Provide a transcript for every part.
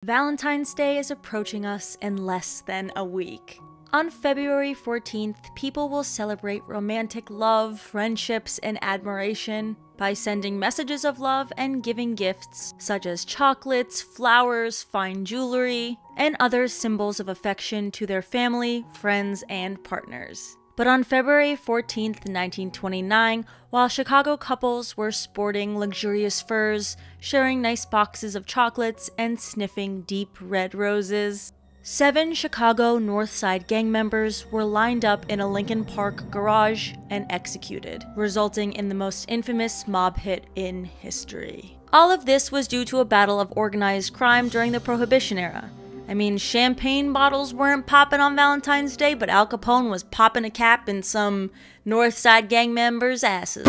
Valentine's Day is approaching us in less than a week. On February 14th, people will celebrate romantic love, friendships, and admiration by sending messages of love and giving gifts such as chocolates, flowers, fine jewelry, and other symbols of affection to their family, friends, and partners. But on February 14th, 1929, while Chicago couples were sporting luxurious furs, sharing nice boxes of chocolates, and sniffing deep red roses, 7 Chicago North Side gang members were lined up in a Lincoln Park garage and executed, resulting in the most infamous mob hit in history. All of this was due to a battle of organized crime during the Prohibition era. I mean, champagne bottles weren't popping on Valentine's Day, but Al Capone was popping a cap in some North Side gang members' asses.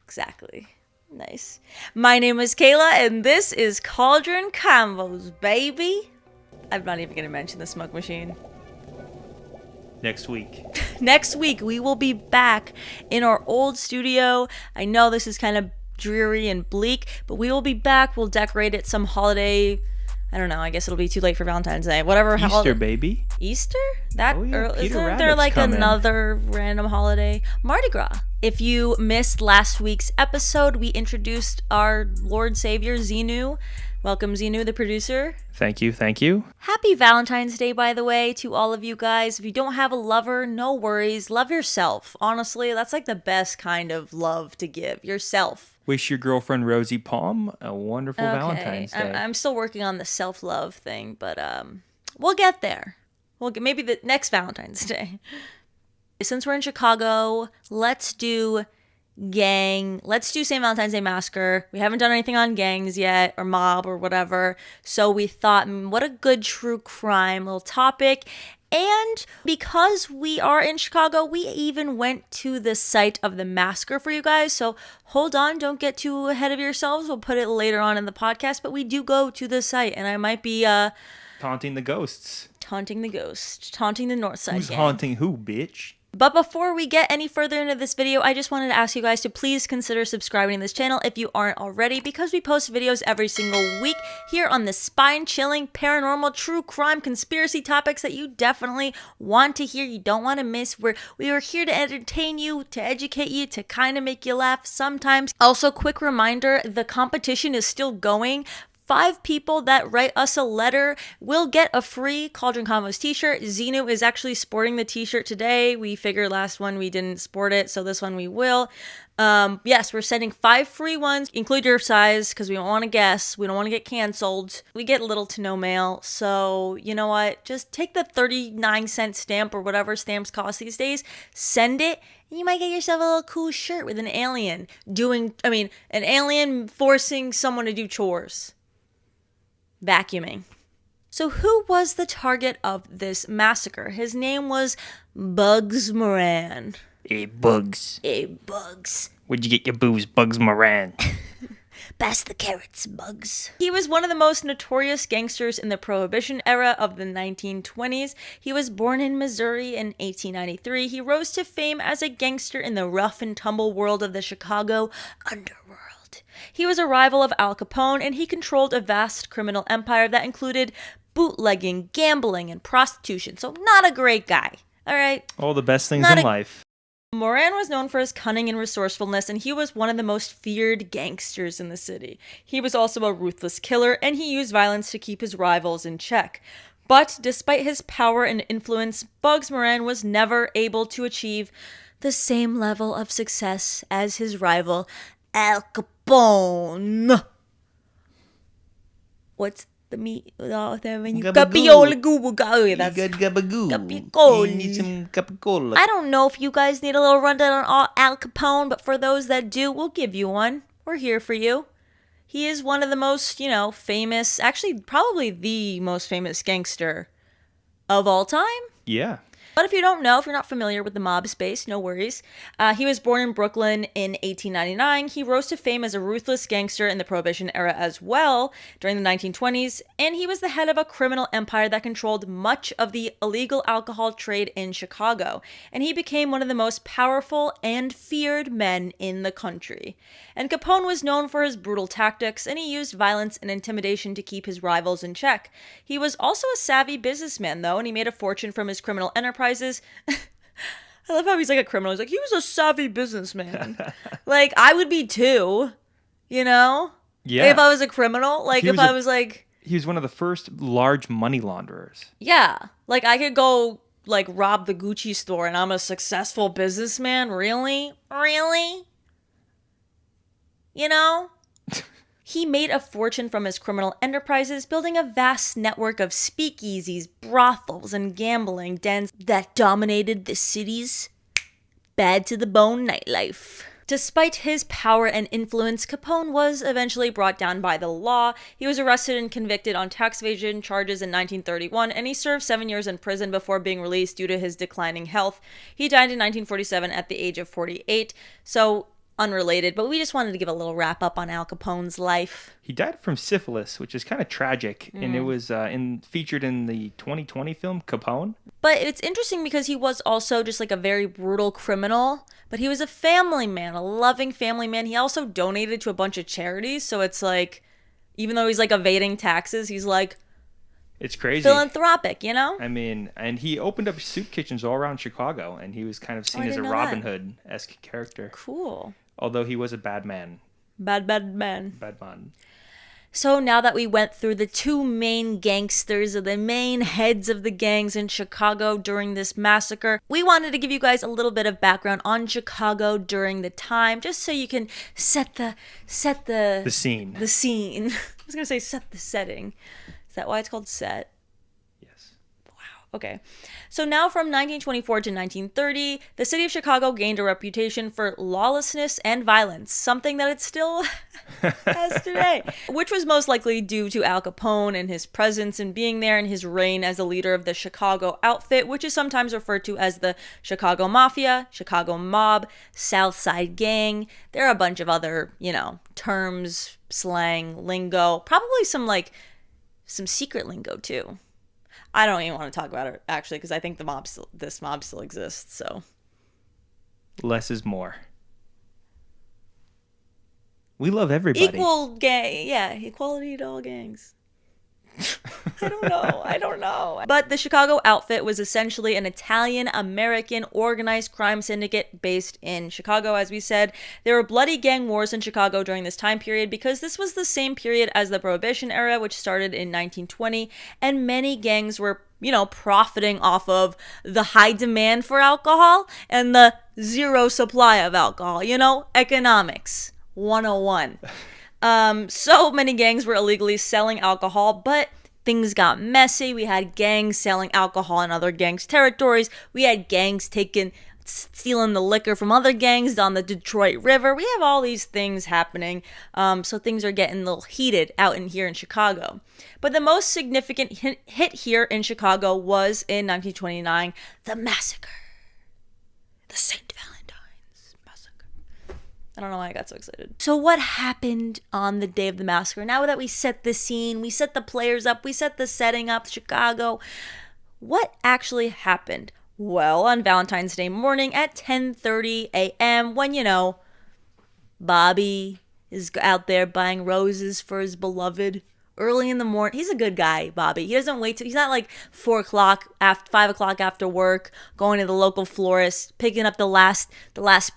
Exactly. Nice. My name is Kayla, and this is Cauldron Convos, baby. I'm not even going to mention the smoke machine. Next week. Next week, we will be back in our old studio. I know this is kind of dreary and bleak, but we will be back. We'll decorate it some holiday. I don't know. I guess it'll be too late for Valentine's Day. Whatever. Easter, baby. Easter? That Peter isn't Rabbit's there like coming. another random holiday? Mardi Gras. If you missed last week's episode, we introduced our Lord Savior Xenu. Welcome, Xenu, the producer. Thank you, thank you. Happy Valentine's Day, by the way, to all of you guys. If you don't have a lover, no worries. Love yourself. Honestly, that's like the best kind of love to give. Yourself. Wish your girlfriend Rosie Palm a wonderful Valentine's Day. I'm still working on the self-love thing, but we'll get there. Maybe the next Valentine's Day. Since we're in Chicago, let's do St. Valentine's Day Massacre. We haven't done anything on gangs yet, or mob, or whatever. So we thought, what a good true crime little topic. And because we are in Chicago, we even went to the site of the massacre for you guys. So hold on, don't get too ahead of yourselves. We'll put it later on in the podcast, but we do go to the site, and I might be taunting the ghosts. Taunting the ghost. Taunting the North Side Who's gang. haunting who, bitch? But before we get any further into this video, I just wanted to ask you guys to please consider subscribing to this channel if you aren't already, because we post videos every single week here on the spine-chilling, paranormal, true crime, conspiracy topics that you definitely want to hear, you don't want to miss. We are here to entertain you, to educate you, to kind of make you laugh sometimes. Also, quick reminder, the competition is still going. 5 people that write us a letter will get a free Cauldron Convos t-shirt. Xenu is actually sporting the t-shirt today. We figured last one we didn't sport it, so this one we will. Yes, we're sending 5 free ones. Include your size, because we don't want to guess. We don't want to get canceled. We get little to no mail, so you know what? Just take the 39-cent stamp or whatever stamps cost these days. Send it. You might get yourself a little cool shirt with an alien an alien forcing someone to do chores. Vacuuming. So who was the target of this massacre? His name was Bugs Moran. Hey, Bugs. Hey, Bugs. Where'd you get your booze, Bugs Moran? Pass the carrots, Bugs. He was one of the most notorious gangsters in the Prohibition era of the 1920s. He was born in Missouri in 1893. He rose to fame as a gangster in the rough and tumble world of the Chicago underworld. He was a rival of Al Capone, and he controlled a vast criminal empire that included bootlegging, gambling, and prostitution. So not a great guy, all right? All the best things in life. Moran was known for his cunning and resourcefulness, and he was one of the most feared gangsters in the city. He was also a ruthless killer, and he used violence to keep his rivals in check. But despite his power and influence, Bugs Moran was never able to achieve the same level of success as his rival, Al Capone. What's the meat? Oh, when you capiola goo goo. That's Capicol. You need some capicola. I don't know if you guys need a little rundown on Al Capone, but for those that do, we'll give you one. We're here for you. He is one of the most, famous, actually probably the most famous gangster of all time. Yeah. But if you don't know, if you're not familiar with the mob space, no worries. He was born in Brooklyn in 1899. He rose to fame as a ruthless gangster in the Prohibition era as well during the 1920s, and he was the head of a criminal empire that controlled much of the illegal alcohol trade in Chicago, and he became one of the most powerful and feared men in the country. And Capone was known for his brutal tactics, and he used violence and intimidation to keep his rivals in check. He was also a savvy businessman, though, and he made a fortune from his criminal enterprises. I love how he's like a criminal. He's like, he was a savvy businessman. Like, I would be too, you know? Yeah. If I was a criminal. Like, if I was like... He was one of the first large money launderers. Yeah. Like, I could go, like, rob the Gucci store and I'm a successful businessman. Really? Really? You know? He made a fortune from his criminal enterprises, building a vast network of speakeasies, brothels, and gambling dens that dominated the city's bad-to-the-bone nightlife. Despite his power and influence, Capone was eventually brought down by the law. He was arrested and convicted on tax evasion charges in 1931, and he served 7 years in prison before being released due to his declining health. He died in 1947 at the age of 48, so unrelated, but we just wanted to give a little wrap up on Al Capone's life. He died from syphilis, which is kind of tragic, and it was featured in the 2020 film Capone. But it's interesting because he was also just like a very brutal criminal, but he was a family man, a loving family man. He also donated to a bunch of charities, so it's like, even though he's like evading taxes, he's like, it's crazy. Philanthropic, you know? I mean, and he opened up soup kitchens all around Chicago, and he was kind of seen as a Robin Hood-esque character. Cool. Although he was a bad man. Bad man. Bad man. So now that we went through the two main gangsters, or the main heads of the gangs in Chicago during this massacre, we wanted to give you guys a little bit of background on Chicago during the time, just so you can set the scene. The scene. I was gonna say set the setting. Is that why it's called set? Yes. Okay. So now from 1924 to 1930, the city of Chicago gained a reputation for lawlessness and violence, something that it still has today, which was most likely due to Al Capone and his presence and being there and his reign as the leader of the Chicago outfit, which is sometimes referred to as the Chicago Mafia, Chicago Mob, South Side Gang. There are a bunch of other, terms, slang, lingo, probably some secret lingo too. I don't even want to talk about it, actually, because I think this mob still exists, so. Less is more. We love everybody. Equality to all gangs. I don't know. But the Chicago outfit was essentially an Italian-American organized crime syndicate based in Chicago, as we said. There were bloody gang wars in Chicago during this time period because this was the same period as the Prohibition era, which started in 1920, and many gangs were, profiting off of the high demand for alcohol and the zero supply of alcohol, economics 101. So many gangs were illegally selling alcohol, but things got messy. We had gangs selling alcohol in other gangs' territories. We had gangs stealing the liquor from other gangs down the Detroit River. We have all these things happening. So things are getting a little heated out in here in Chicago. But the most significant hit here in Chicago was in 1929, the massacre. The St. Valentines Massacre. I don't know why I got so excited. So what happened on the day of the massacre? Now that we set the scene, we set the players up, we set the setting up, Chicago, what actually happened? Well, on Valentine's Day morning at 10:30 a.m. when, Bobby is out there buying roses for his beloved early in the morning. He's a good guy, Bobby. He doesn't wait he's not like 5 o'clock after work, going to the local florist, picking up the last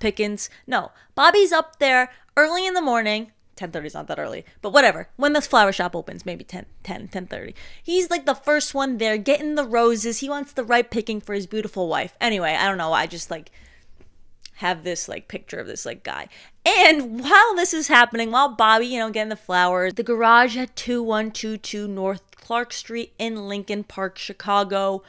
pickings. No, Bobby's up there early in the morning. 10:30 is not that early, but whatever. When the flower shop opens, maybe 10:30. He's like the first one there, getting the roses. He wants the right picking for his beautiful wife. Anyway, I don't know. I just have this picture of this guy. And while this is happening, while Bobby, getting the flowers, the garage at 2122 North Clark Street in Lincoln Park, Chicago,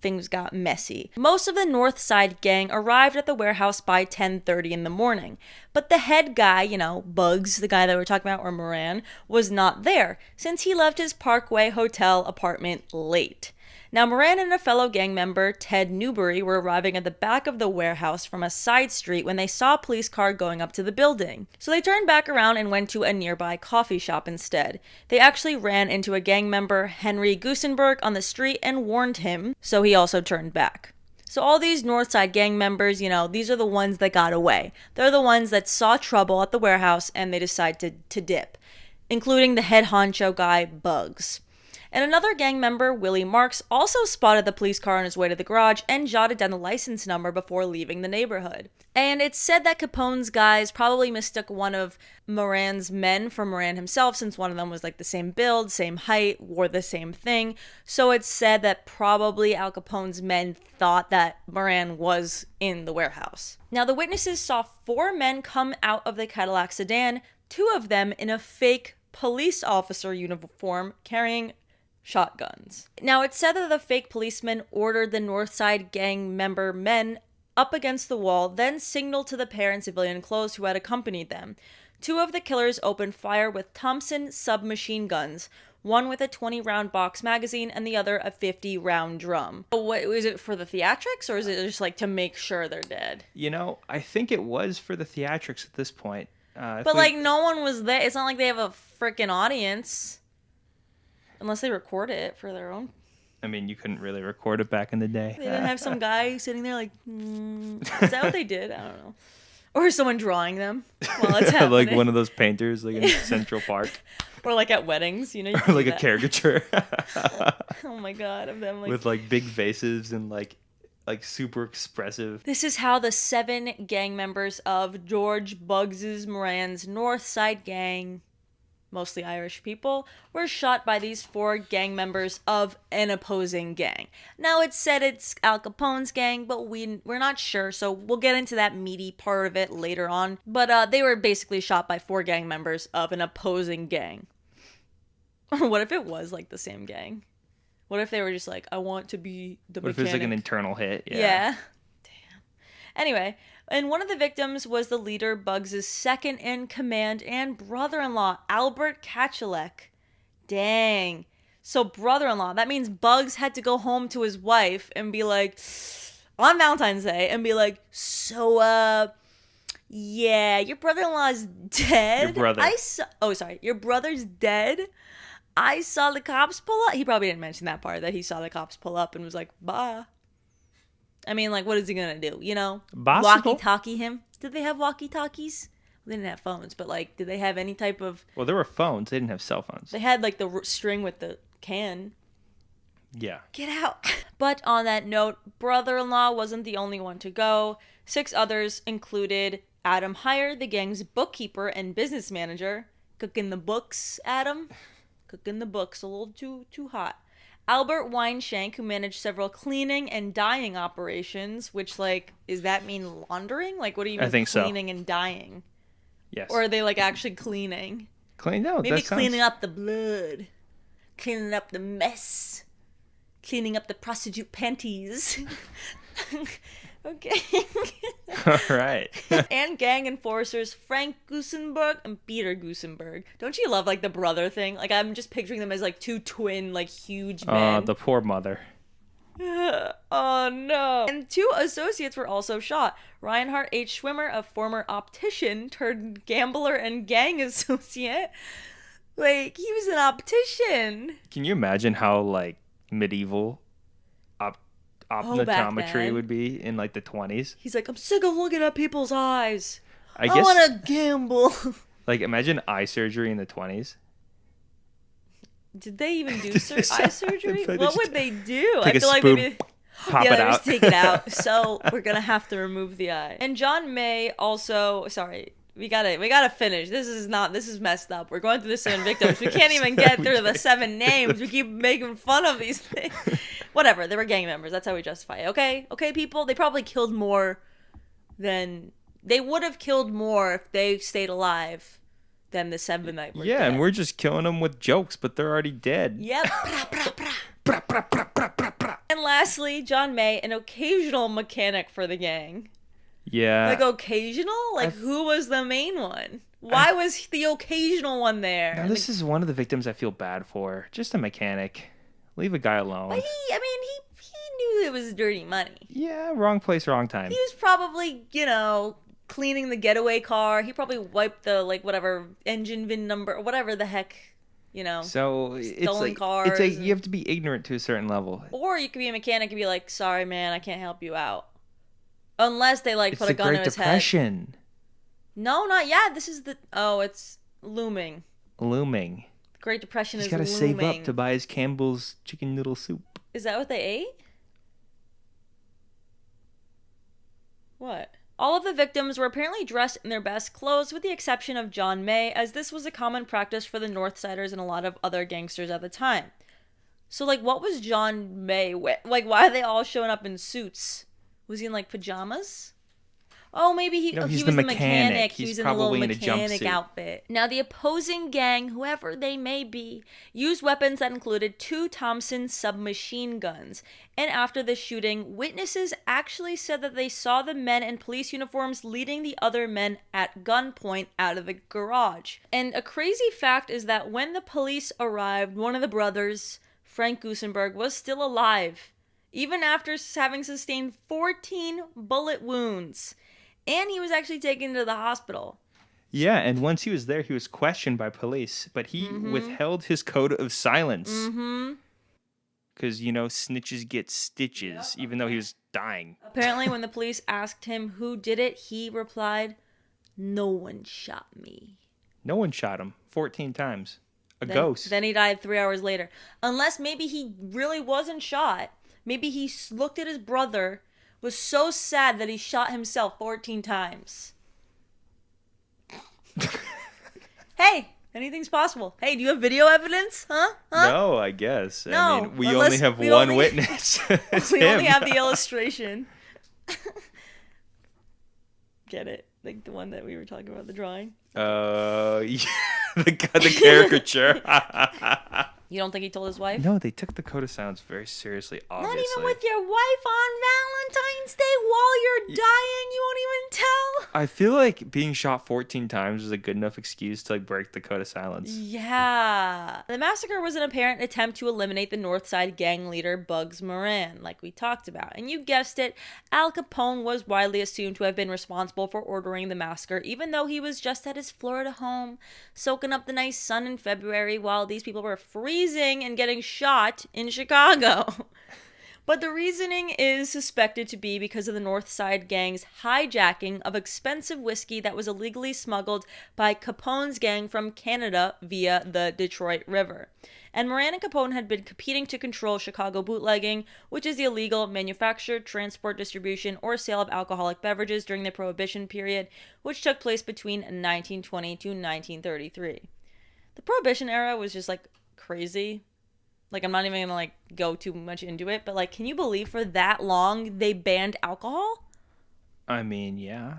things got messy. Most of the North Side gang arrived at the warehouse by 10:30 in the morning. But the head guy, Bugs, the guy that we're talking about, or Moran, was not there, since he left his Parkway Hotel apartment late. Now, Moran and a fellow gang member, Ted Newberry, were arriving at the back of the warehouse from a side street when they saw a police car going up to the building. So they turned back around and went to a nearby coffee shop instead. They actually ran into a gang member, Henry Gusenberg, on the street and warned him, so he also turned back. So all these Northside gang members, these are the ones that got away. They're the ones that saw trouble at the warehouse and they decided to dip, including the head honcho guy, Bugs. And another gang member, Willie Marks, also spotted the police car on his way to the garage and jotted down the license number before leaving the neighborhood. And it's said that Capone's guys probably mistook one of Moran's men for Moran himself, since one of them was like the same build, same height, wore the same thing. So it's said that probably Al Capone's men thought that Moran was in the warehouse. Now, the witnesses saw 4 men come out of the Cadillac sedan, 2 of them in a fake police officer uniform carrying shotguns. Now, it's said that the fake policeman ordered the Northside gang member men up against the wall, then signaled to the pair in civilian clothes who had accompanied them. 2 of the killers opened fire with Thompson submachine guns, one with a 20-round box magazine and the other a 50-round drum. What is it, for the theatrics, or is it just like to make sure they're dead? I think it was for the theatrics at this point. But no one was there. It's not like they have a freaking audience. Unless they record it for their own. I mean, you couldn't really record it back in the day. They didn't have some guy sitting there like, is that what they did? I don't know. Or someone drawing them while it's happening. Like one of those painters like in Central Park. Or like at weddings, you Or like a caricature. Oh my God, of them. With like big faces and like super expressive. This is how the 7 gang members of George Bugs's Moran's Northside gang, mostly Irish people, were shot by these 4 gang members of an opposing gang. Now, it's said it's Al Capone's gang, but we're not sure, so we'll get into that meaty part of it later on. But they were basically shot by 4 gang members of an opposing gang. What if it was like the same gang? What if they were just like, I want to be the mechanic? What if it's like an internal hit? Yeah. Damn. Anyway, and one of the victims was the leader, Bugs' second-in-command and brother-in-law, Albert Kachalek. Dang. So brother-in-law, that means Bugs had to go home to his wife and be like, on Valentine's Day, and be like, so, yeah, your brother-in-law's dead? Your brother. Your brother's dead? I saw the cops pull up. He probably didn't mention that part, that he saw the cops pull up and was like, bye. I mean, like, what is he gonna do? Walkie-talkie him? Did they have walkie-talkies? Well, they didn't have phones, but, like, did they have any type of... Well, there were phones. They didn't have cell phones. They had, like, the string with the can. Yeah. Get out. But on that note, brother-in-law wasn't the only one to go. 6 others included Adam Heyer, the gang's bookkeeper and business manager. Cooking the books, Adam. Cooking the books a little too hot. Albert Weinshank, who managed several cleaning and dyeing operations, which, like, does that mean laundering? Like, what do you mean cleaning and dyeing? Yes. Or are they, like, actually cleaning? Maybe cleaning up the blood. Cleaning up the mess. Cleaning up the prostitute panties. Okay. All right. And gang enforcers Frank Gusenberg and Peter Gusenberg. Don't you love, like, the brother thing? Like, I'm just picturing them as, like, 2 twin, like, huge men. Oh, the poor mother. Oh, no. And 2 associates were also shot. Reinhard H. Schwimmer, a former optician turned gambler and gang associate. Like, he was an optician. Can you imagine how, like, medieval optometry would be in like the 20s? He's like, I'm sick of looking at people's eyes. I want to gamble. Like, imagine eye surgery in the 20s. Did they even do eye surgery? What would they do? I feel like maybe pop it out. Just take it out. So we're gonna have to remove the eye. And John May also, sorry, we gotta finish. This is messed up. We're going through the 7 victims. We can't even get through the 7 names. We keep making fun of these things. Whatever, they were gang members. That's how we justify it. Okay, people. They probably killed more than they would have killed more if they stayed alive than the 7 that were dead. And we're just killing them with jokes, but they're already dead. Yep. And lastly, John May, an occasional mechanic for the gang. Yeah. Like, occasional? Like, who was the main one? Why was the occasional one there? Now, this is one of the victims I feel bad for. Just a mechanic. Leave a guy alone. But he knew it was dirty money. Yeah, wrong place, wrong time. He was probably, cleaning the getaway car. He probably wiped the, whatever, engine VIN number, or whatever the heck, So stolen cars. It's like you have to be ignorant to a certain level. Or you could be a mechanic and be like, sorry, man, I can't help you out. Unless they, put a gun to his head. It's the Great Depression. No, not yet. This is it's looming. Looming. The Great Depression is looming. He's got to save up to buy his Campbell's chicken noodle soup. Is that what they ate? What? All of the victims were apparently dressed in their best clothes with the exception of John May, as this was a common practice for the Northsiders and a lot of other gangsters at the time. So, what was John May with? Why are they all showing up in suits? Was he in, pajamas? Oh, maybe he was the mechanic. He was in the little mechanic outfit. Now, the opposing gang, whoever they may be, used weapons that included 2 Thompson submachine guns. And after the shooting, witnesses actually said that they saw the men in police uniforms leading the other men at gunpoint out of the garage. And a crazy fact is that when the police arrived, one of the brothers, Frank Gusenberg, was still alive, even after having sustained 14 bullet wounds. And he was actually taken to the hospital. Yeah, and once he was there, he was questioned by police, but he withheld his code of silence. Because, snitches get stitches, even though he was dying. Apparently, when the police asked him who did it, he replied, "No one shot me." No one shot him 14 times. Ghost. Then he died 3 hours later. Unless maybe he really wasn't shot. Maybe he looked at his brother, was so sad that he shot himself 14 times. Hey, anything's possible. Hey, do you have video evidence? Huh? No, I guess. No, I mean, we only have one witness. We only have the illustration. Get it? Like the one that we were talking about, the drawing? Yeah, the caricature. You don't think he told his wife? No, they took the code of silence very seriously, obviously. Not even with your wife on Valentine's Day while you're dying, you won't even tell? I feel like being shot 14 times is a good enough excuse to break the code of silence. Yeah. The massacre was an apparent attempt to eliminate the Northside gang leader Bugs Moran, like we talked about. And you guessed it, Al Capone was widely assumed to have been responsible for ordering the massacre, even though he was just at his Florida home, soaking up the nice sun in February while these people were freezing and getting shot in Chicago. But the reasoning is suspected to be because of the Northside gang's hijacking of expensive whiskey that was illegally smuggled by Capone's gang from Canada via the Detroit River. And Moran and Capone had been competing to control Chicago bootlegging, which is the illegal manufacture, transport, distribution, or sale of alcoholic beverages during the Prohibition period, which took place between 1920 to 1933. The Prohibition era was just crazy. I'm not even gonna go too much into it, but can you believe for that long they banned alcohol? I mean, yeah.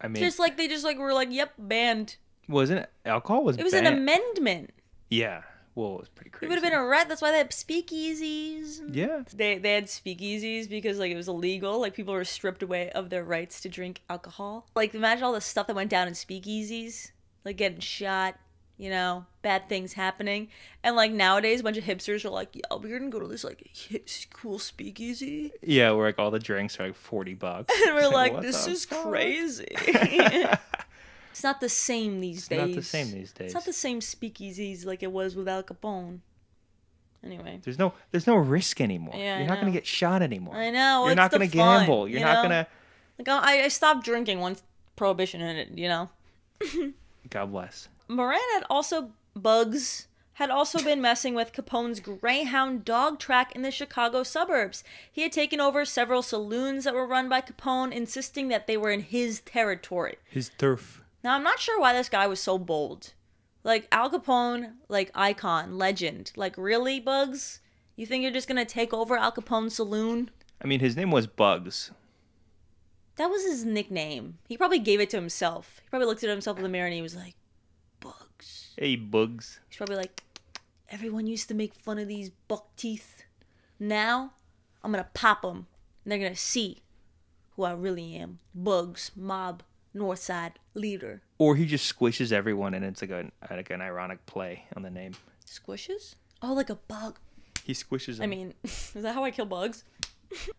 They were yep, banned. Wasn't it? Alcohol was banned. It was an amendment. Yeah. Well, it was pretty crazy. It would have been a rat. That's why they had speakeasies. Yeah. They had speakeasies because it was illegal. People were stripped away of their rights to drink alcohol. Imagine all the stuff that went down in speakeasies. Getting shot. Bad things happening. And nowadays a bunch of hipsters are yeah, we're gonna go to this cool speakeasy. Yeah, where all the drinks are $40. And we're this is crazy. It's not the same these days. It's not the same speakeasies like it was with Al Capone. Anyway. There's no risk anymore. Yeah, You're not gonna get shot anymore. I know. You're not gonna gamble. You're not gonna I stopped drinking once Prohibition ended, God bless. Moran Bugs had also been messing with Capone's Greyhound dog track in the Chicago suburbs. He had taken over several saloons that were run by Capone, insisting that they were in his territory. His turf. Now, I'm not sure why this guy was so bold. Al Capone, icon, legend. Really, Bugs? You think you're just gonna take over Al Capone's saloon? I mean, his name was Bugs. That was his nickname. He probably gave it to himself. He probably looked at himself in the mirror and he was like, Bugs. Hey, Bugs. He's probably everyone used to make fun of these buck teeth. Now, I'm gonna pop them. And they're gonna see who I really am. Bugs, mob, Northside leader. Or he just squishes everyone and it's an ironic play on the name. Squishes? Oh, like a bug. He squishes them. I mean, is that how I kill bugs?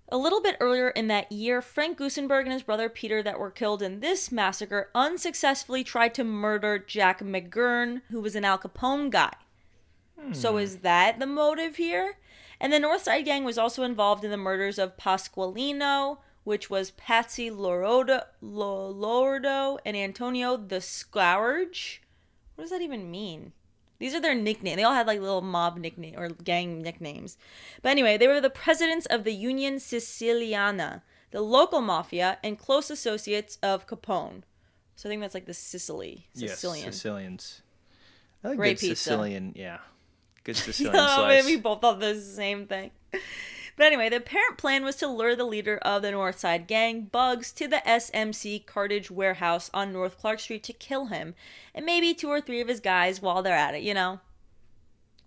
A little bit earlier in that year, Frank Gusenberg and his brother Peter that were killed in this massacre unsuccessfully tried to murder Jack McGurn, who was an Al Capone guy. So is that the motive here? And the Northside Gang was also involved in the murders of Pasqualino, which was Patsy Lordo and Antonio the Scourge. What does that even mean? These are their nicknames. They all had like little mob nickname or gang nicknames. But anyway, they were the presidents of the Union Siciliana, the local mafia, and close associates of Capone. So I think that's like the Sicilian. Yes, Sicilians. I like Great good pizza. Sicilian, yeah. Good Sicilian No, slice. we both thought the same thing. But anyway, the apparent plan was to lure the leader of the Northside Gang, Bugs, to the SMC cartage warehouse on North Clark Street to kill him, and maybe 2 or 3 of his guys while they're at it, you know?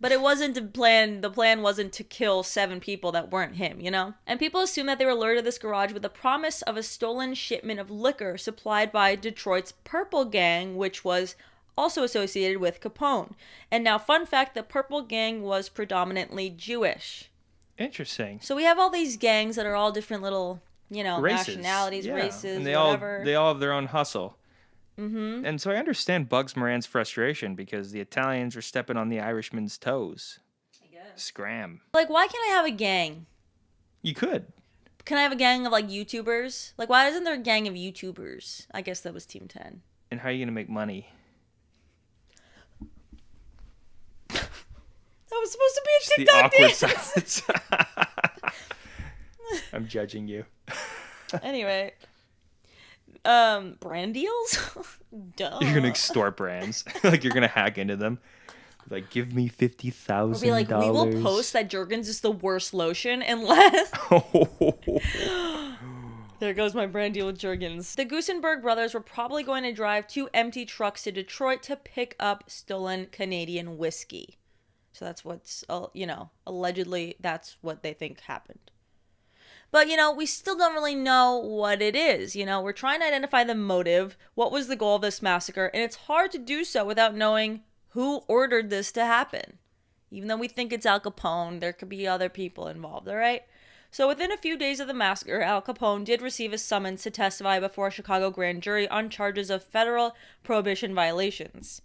But it wasn't the plan wasn't to kill 7 people that weren't him, you know? And people assume that they were lured to this garage with the promise of a stolen shipment of liquor supplied by Detroit's Purple Gang, which was also associated with Capone. And now, fun fact, the Purple Gang was predominantly Jewish. Interesting. So we have all these gangs that are all different little, you know, Races. nationalities, Yeah. races, and they whatever. all have their own hustle. Mm-hmm. And so I understand Bugs Moran's frustration because the Italians are stepping on the Irishman's toes. I guess. Scram. Like, why can't I have a gang? You could. Can I have a gang of, like, YouTubers? Like, why isn't there a gang of YouTubers? I guess that was Team 10. And how are you going to make money? That was supposed to be a Just the TikTok awkward dance. silence. I'm judging you. Anyway. Brand deals? Duh. You're going to extort brands. Like, you're going to hack into them. Like, give me $50,000. Or be like, we will post that Jergens is the worst lotion unless... There goes my brand deal with Jergens. The Gusenberg brothers were probably going to drive 2 empty trucks to Detroit to pick up stolen Canadian whiskey. So that's what's, you know, allegedly that's what they think happened. But, you know, we still don't really know what it is. You know, we're trying to identify the motive. What was the goal of this massacre? And it's hard to do so without knowing who ordered this to happen. Even though we think it's Al Capone, there could be other people involved, all right? So within a few days of the massacre, Al Capone did receive a summons to testify before a Chicago grand jury on charges of federal prohibition violations.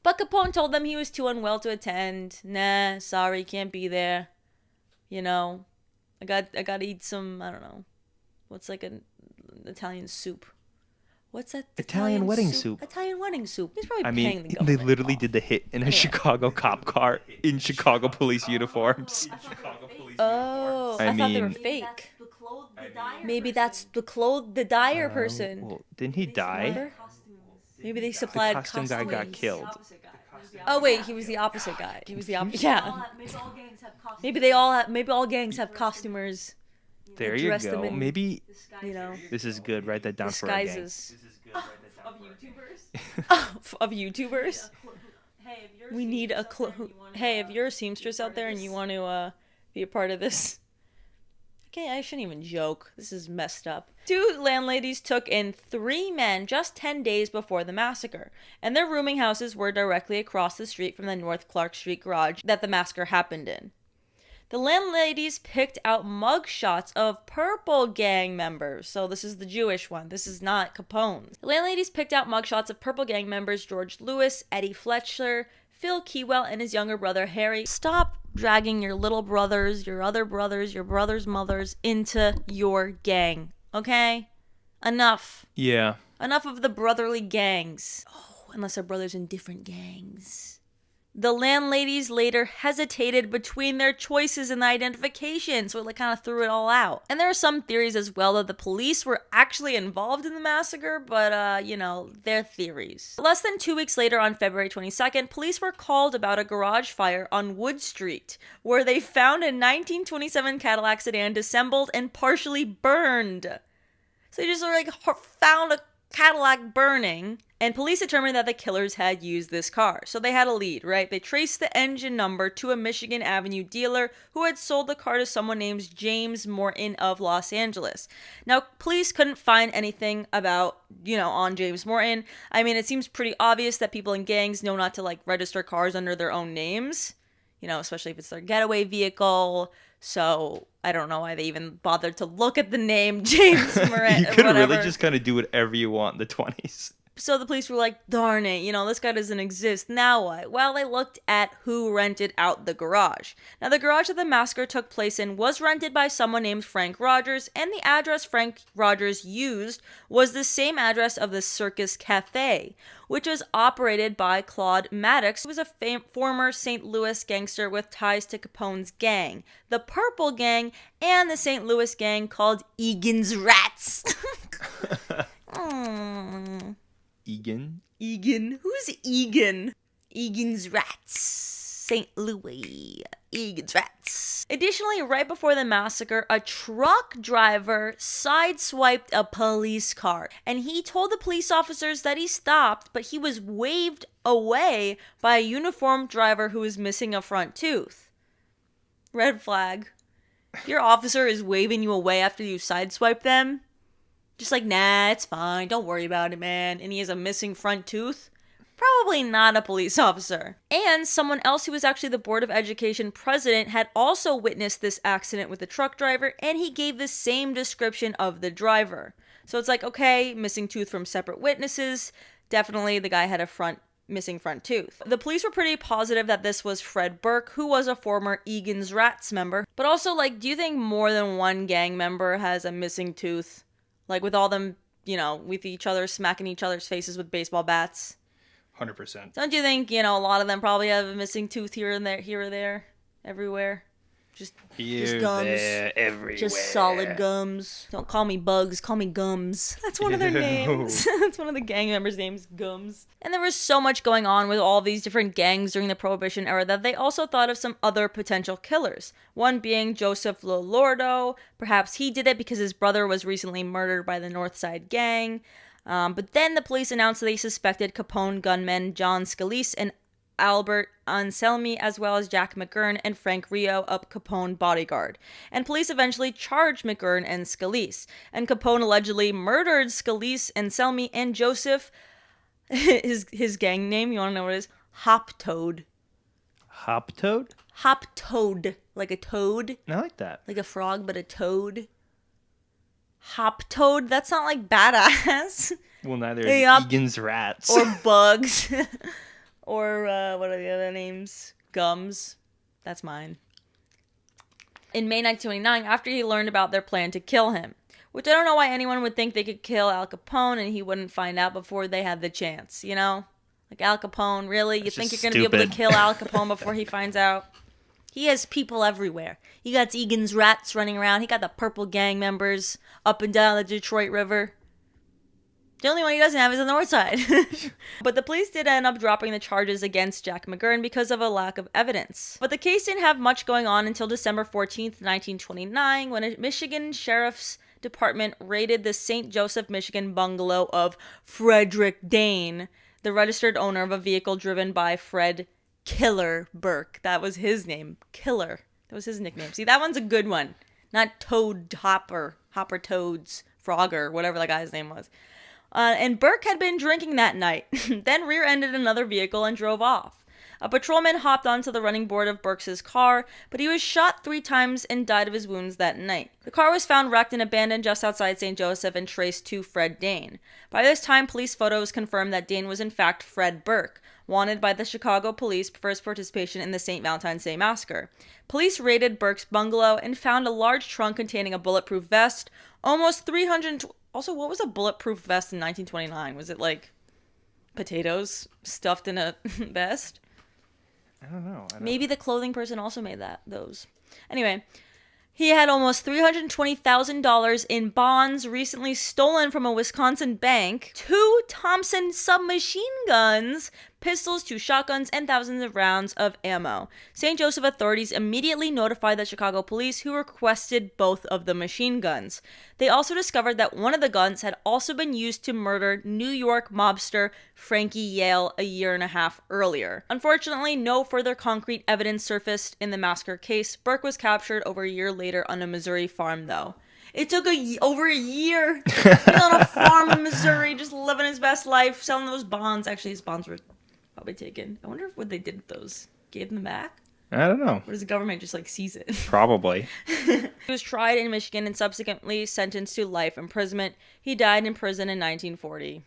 But Capone told them he was too unwell to attend. Nah, sorry, can't be there. You know, I got to eat some, I don't know, what's like an Italian soup. What's that? Italian wedding soup. Italian wedding soup. He's probably I paying the mean, government. they literally did the hit in a Chicago cop car in Chicago police uniforms. Oh, I thought they were mean- fake. Maybe that's the dyer person. Well, didn't he die? Remember? Maybe they The supplied costume guy got costumes. killed. Oh wait, he was the opposite guy. He was the opposite. Yeah. Maybe all gangs have costumes. Maybe all gangs have costumers. There you dress them go. in- Maybe You know, this is good. Write that down for our gang. disguises Of YouTubers? of YouTubers. Hey, if you're We need a seamstress out there clue. and you wanna, Hey, if you're a be seamstress part out of there and this, you want to be a part of this. Okay, I shouldn't even joke. This is messed up. 2 landladies took in 3 men just 10 days before the massacre, and their rooming houses were directly across the street from the North Clark Street garage that the massacre happened in. The landladies picked out mugshots of Purple Gang members. So this is the Jewish one. This is not Capone's. The landladies picked out mugshots of Purple Gang members George Lewis, Eddie Fletcher, Phil Keywell, and his younger brother Harry. Stop dragging your little brothers, your other brothers, your brothers' mothers into your gang. Okay? Enough. Yeah. Enough of the brotherly gangs. Oh, unless they're brothers in different gangs. The landladies later hesitated between their choices in the identification, so it kind of threw it all out. And there are some theories as well that the police were actually involved in the massacre, but, you know, they're theories. Less than 2 weeks later, on February 22nd, police were called about a garage fire on Wood Street, where they found a 1927 Cadillac sedan disassembled and partially burned. So they just found a Cadillac burning, and police determined that the killers had used this car. So they had a lead, right? They traced the engine number to a Michigan Avenue dealer who had sold the car to someone named James Moran of Los Angeles. Now, police couldn't find anything about, on James Moran. I mean, it seems pretty obvious that people in gangs know not to, register cars under their own names. especially if it's their getaway vehicle. So I don't know why they even bothered to look at the name James Moran. You could whatever. really just kind of do whatever you want in the 20s. So the police were like, darn it, this guy doesn't exist. Now what? Well, they looked at who rented out the garage. Now, the garage that the massacre took place in was rented by someone named Frank Rogers, and the address Frank Rogers used was the same address of the Circus Cafe, which was operated by Claude Maddox, who was a former St. Louis gangster with ties to Capone's gang, the Purple Gang, and the St. Louis gang called Egan's Rats. Egan? Who's Egan? Egan's Rats. St. Louis. Egan's Rats. Additionally, right before the massacre, a truck driver sideswiped a police car. And he told the police officers that he stopped, but he was waved away by a uniformed driver who was missing a front tooth. Red flag. Your officer is waving you away after you sideswipe them. Just like, nah, it's fine. Don't worry about it, man. And he has a missing front tooth. Probably not a police officer. And someone else who was actually the Board of Education president had also witnessed this accident with the truck driver, and he gave the same description of the driver. So it's like, okay, missing tooth from separate witnesses. Definitely the guy had a missing front tooth. The police were pretty positive that this was Fred Burke, who was a former Egan's Rats member. But also, do you think more than one gang member has a missing tooth? With all them, with each other, smacking each other's faces with baseball bats. 100%. Don't you think, a lot of them probably have a missing tooth here or there, everywhere? Just gums. There, everywhere. Just solid gums. Don't call me Bugs, call me Gums. That's one of their names. That's one of the gang members' names, Gums. And there was so much going on with all these different gangs during the Prohibition era that they also thought of some other potential killers. One being Joseph Lolordo. Perhaps he did it because his brother was recently murdered by the North Side Gang. But then the police announced that they suspected Capone gunmen John Scalise and Albert Anselmi, as well as Jack McGurn and Frank Rio, a Capone bodyguard. And police eventually charged McGurn and Scalise. And Capone allegedly murdered Scalise, Anselmi, and Joseph. His gang name, you want to know what it is? Hop-Toad. Hop-Toad? Hop-Toad. Like a toad. I like that. Like a frog, but a toad. Hop-Toad? That's not badass. Well, neither is Egan's Rats. Or Bugs. Or, what are the other names? Gums. That's mine. In May 1929, after he learned about their plan to kill him. Which I don't know why anyone would think they could kill Al Capone and he wouldn't find out before they had the chance, Al Capone, really? You think you're going to be able to kill Al Capone before he finds out? He has people everywhere. He got Egan's Rats running around. He got the Purple Gang members up and down the Detroit River. The only one he doesn't have is the North Side. But the police did end up dropping the charges against Jack McGurn because of a lack of evidence. But the case didn't have much going on until December 14th, 1929, when a Michigan Sheriff's Department raided the St. Joseph, Michigan bungalow of Frederick Dane, the registered owner of a vehicle driven by Fred Killer Burke. That was his name. Killer. That was his nickname. See, that one's a good one. Not Toad Hopper. Hopper Toads. Frogger. Whatever that guy's name was. And Burke had been drinking that night, then rear-ended another vehicle and drove off. A patrolman hopped onto the running board of Burke's car, but he was shot 3 times and died of his wounds that night. The car was found wrecked and abandoned just outside St. Joseph and traced to Fred Dane. By this time, police photos confirmed that Dane was in fact Fred Burke, wanted by the Chicago police for his participation in the St. Valentine's Day Massacre. Police raided Burke's bungalow and found a large trunk containing a bulletproof vest, almost 300... Also, what was a bulletproof vest in 1929? Was it potatoes stuffed in a vest? I don't know. Maybe the clothing person also made those. Anyway, he had almost $320,000 in bonds recently stolen from a Wisconsin bank, 2 Thompson submachine guns, pistols, 2 shotguns, and thousands of rounds of ammo. St. Joseph authorities immediately notified the Chicago police, who requested both of the machine guns. They also discovered that one of the guns had also been used to murder New York mobster Frankie Yale a year and a half earlier. Unfortunately, no further concrete evidence surfaced in the massacre case. Burke was captured over a year later on a Missouri farm, though. It took over a year. He was on a farm in Missouri, just living his best life, selling those bonds. Actually, his bonds were probably taken. I wonder what they did with those. Gave them back? I don't know. Or does the government just, like, seize it? Probably. He was tried in Michigan and subsequently sentenced to life imprisonment. He died in prison in 1940.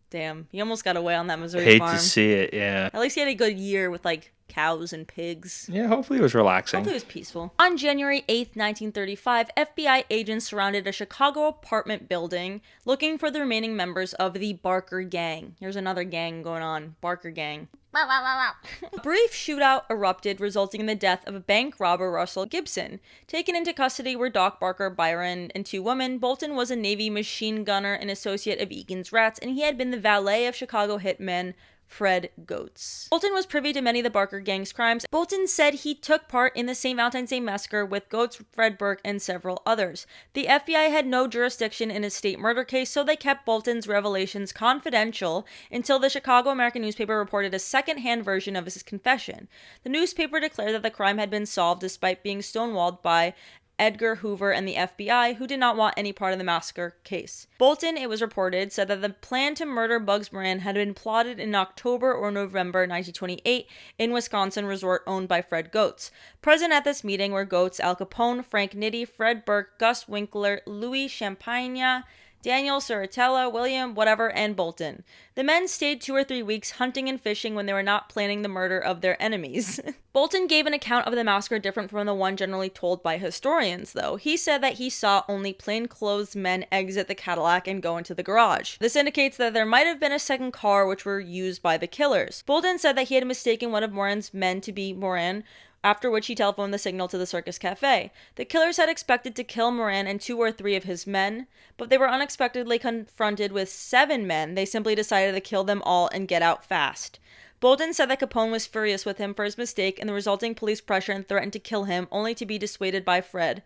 Damn, he almost got away on that Missouri farm. Hate to see it, yeah. At least he had a good year with, like, cows and pigs. Yeah, hopefully it was relaxing. Hopefully it was peaceful. On January 8th, 1935, FBI agents surrounded a Chicago apartment building looking for the remaining members of the Barker Gang. Here's another gang going on. Barker Gang. A brief shootout erupted, resulting in the death of a bank robber, Russell Gibson. Taken into custody were Doc Barker, Byron, and 2 women. Bolton was a Navy machine gunner and associate of Egan's Rats, and he had been the valet of Chicago hitman Fred Goetz. Bolton was privy to many of the Barker gang's crimes. Bolton said he took part in the St. Valentine's Day Massacre with Goetz, Fred Burke, and several others. The FBI had no jurisdiction in his state murder case, so they kept Bolton's revelations confidential until the Chicago American newspaper reported a second-hand version of his confession. The newspaper declared that the crime had been solved despite being stonewalled by Edgar Hoover and the FBI, who did not want any part of the massacre case. Bolton, it was reported, said that the plan to murder Bugs Moran had been plotted in October or November 1928 in Wisconsin resort owned by Fred Goetz. Present at this meeting were Goetz, Al Capone, Frank Nitti, Fred Burke, Gus Winkler, Louis Champagne, Daniel Saratella, William, whatever, and Bolton. The men stayed 2 or 3 weeks hunting and fishing when they were not planning the murder of their enemies. Bolton gave an account of the massacre different from the one generally told by historians, though. He said that he saw only plainclothes men exit the Cadillac and go into the garage. This indicates that there might have been a second car which were used by the killers. Bolton said that he had mistaken one of Moran's men to be Moran, after which he telephoned the signal to the Circus Cafe. The killers had expected to kill Moran and 2 or 3 of his men, but they were unexpectedly confronted with 7 men. They simply decided to kill them all and get out fast. Bolton said that Capone was furious with him for his mistake and the resulting police pressure and threatened to kill him, only to be dissuaded by Fred.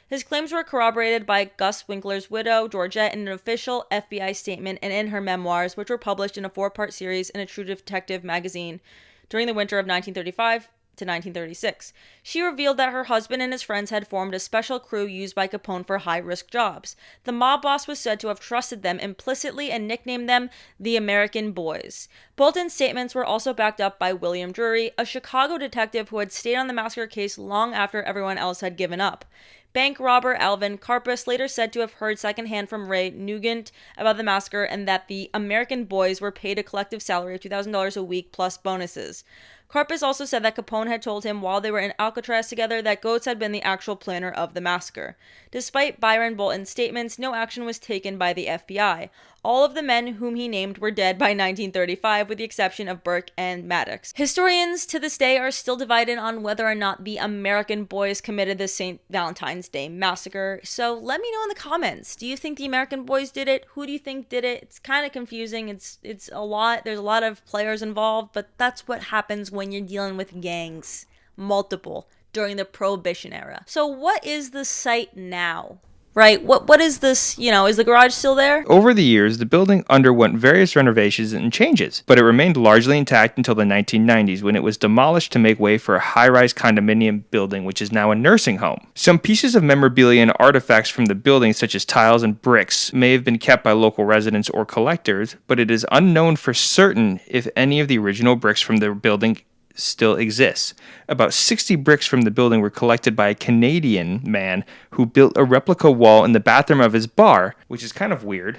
His claims were corroborated by Gus Winkler's widow, Georgette, in an official FBI statement and in her memoirs, which were published in a 4-part series in a True Detective magazine during the winter of 1935 to 1936. She revealed that her husband and his friends had formed a special crew used by Capone for high-risk jobs. The mob boss was said to have trusted them implicitly and nicknamed them the American Boys. Bolton's statements were also backed up by William Drury, a Chicago detective who had stayed on the massacre case long after everyone else had given up. Bank robber Alvin Karpus later said to have heard secondhand from Ray Nugent about the massacre and that the American Boys were paid a collective salary of $2,000 a week plus bonuses. Karpus also said that Capone had told him while they were in Alcatraz together that Goetz had been the actual planner of the massacre. Despite Byron Bolton's statements, no action was taken by the FBI. All of the men whom he named were dead by 1935, with the exception of Burke and Maddox. Historians to this day are still divided on whether or not the American Boys committed the St. Valentine's Day Massacre, so let me know in the comments. Do you think the American Boys did it? Who do you think did it? It's kind of confusing. It's a lot. There's a lot of players involved, but that's what happens when you're dealing with gangs. Multiple. During the Prohibition era. So what is the site now? Right? What is this, is the garage still there? Over the years, the building underwent various renovations and changes, but it remained largely intact until the 1990s when it was demolished to make way for a high-rise condominium building, which is now a nursing home. Some pieces of memorabilia and artifacts from the building, such as tiles and bricks, may have been kept by local residents or collectors, but it is unknown for certain if any of the original bricks from the building still exists. About 60 bricks from the building were collected by a Canadian man who built a replica wall in the bathroom of his bar, which is kind of weird,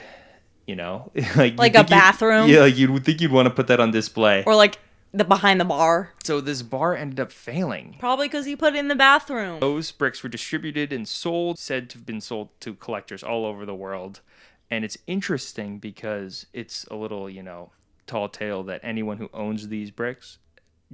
like a bathroom? Yeah, you would think you'd want to put that on display. Or like the behind the bar. So this bar ended up failing. Probably because he put it in the bathroom. Those bricks were distributed and sold, said to have been sold to collectors all over the world. And it's interesting because it's a little, tall tale that anyone who owns these bricks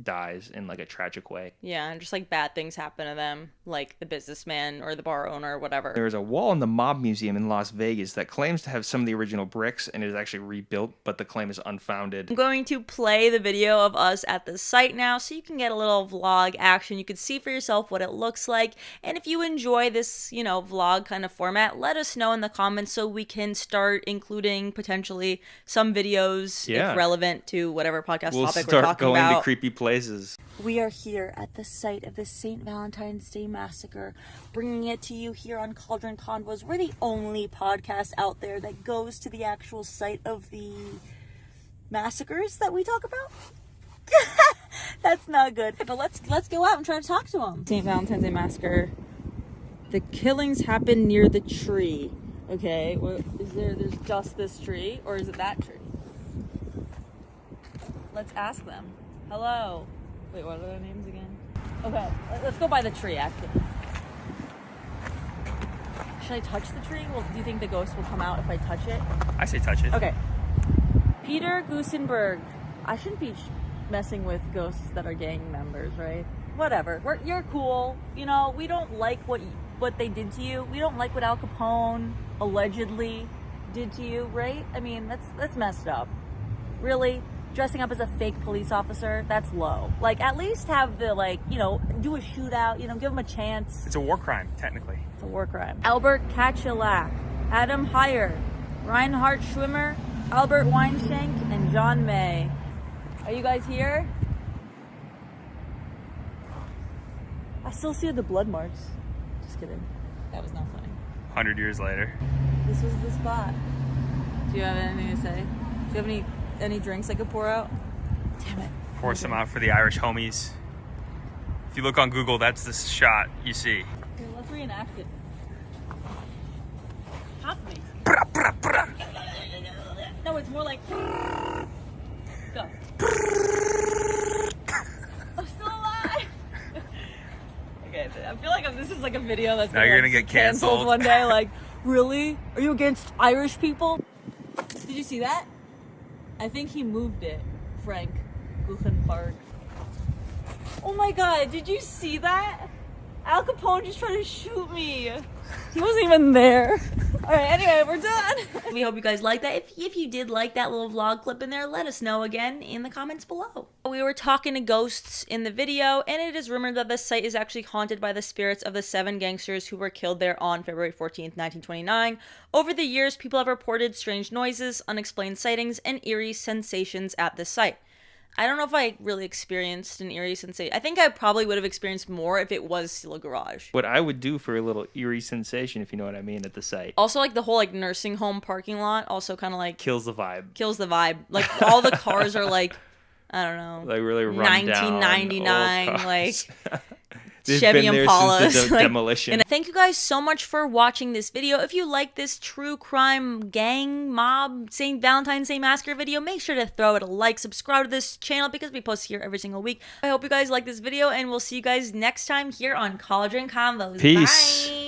dies in like a tragic way. Yeah, and just like bad things happen to them, like the businessman or the bar owner or whatever. There's a wall in the Mob Museum in Las Vegas that claims to have some of the original bricks and is actually rebuilt, but the claim is unfounded. I'm going to play the video of us at the site now so you can get a little vlog action. You can see for yourself what it looks like. And if you enjoy this, vlog kind of format, let us know in the comments so we can start including potentially some videos if relevant to whatever podcast topic we're talking about. We'll start going to creepy places. We are here at the site of the St. Valentine's Day Massacre, bringing it to you here on Cauldron Convos. We're the only podcast out there that goes to the actual site of the massacres that we talk about. That's not good. But let's go out and try to talk to him. St. Valentine's Day Massacre. The killings happened near the tree. Okay, well, there's just this tree, or is it that tree? Let's ask them. Hello. Wait, what are their names again? Okay, let's go by the tree, actually. Should I touch the tree? Well, do you think the ghost will come out if I touch it? I say touch it. Okay. Peter Gusenberg. I shouldn't be messing with ghosts that are gang members, right? Whatever. You're cool. You know, we don't like what they did to you. We don't like what Al Capone allegedly did to you, right? I mean, that's messed up. Really? Dressing up as a fake police officer, that's low. Like, at least have the, do a shootout, give them a chance. It's a war crime, technically. It's a war crime. Albert Kachalak, Adam Heyer, Reinhard Schwimmer, Albert Weinshank, and John May. Are you guys here? I still see the blood marks. Just kidding. That was not funny. 100 years later. This was the spot. Do you have anything to say? Do you have any drinks I could pour out? Damn it. Pour some out for the Irish homies. If you look on Google, that's the shot you see. Okay, let's reenact it. Pop me. No, it's more like... Go. I'm still alive. Okay, I feel like this is like a video that's now you're gonna get canceled one day. Like, really? Are you against Irish people? Did you see that? I think he moved it, Frank Guggenberg. Oh my god, did you see that? Al Capone just tried to shoot me. He wasn't even there. Alright, anyway, we're done. We hope you guys liked that. If you did like that little vlog clip in there, let us know again in the comments below. We were talking to ghosts in the video, and it is rumored that the site is actually haunted by the spirits of the 7 gangsters who were killed there on February 14th, 1929. Over the years, people have reported strange noises, unexplained sightings, and eerie sensations at the site. I don't know if I really experienced an eerie sensation. I think I probably would have experienced more if it was still a garage. What I would do for a little eerie sensation, if you know what I mean, at the site. Also, like, the whole, nursing home parking lot also kind of, kills the vibe. Kills the vibe. Like, all the cars are, I don't know. Like, really run 1999, down old cars. Chevy Impalas. Since the demolition. And thank you guys so much for watching this video. If you like this true crime gang mob St. Valentine's Day Massacre video, make sure to throw it a like, subscribe to this channel because we post here every single week. I hope you guys like this video, and we'll see you guys next time here on College and Convos. Peace. Bye.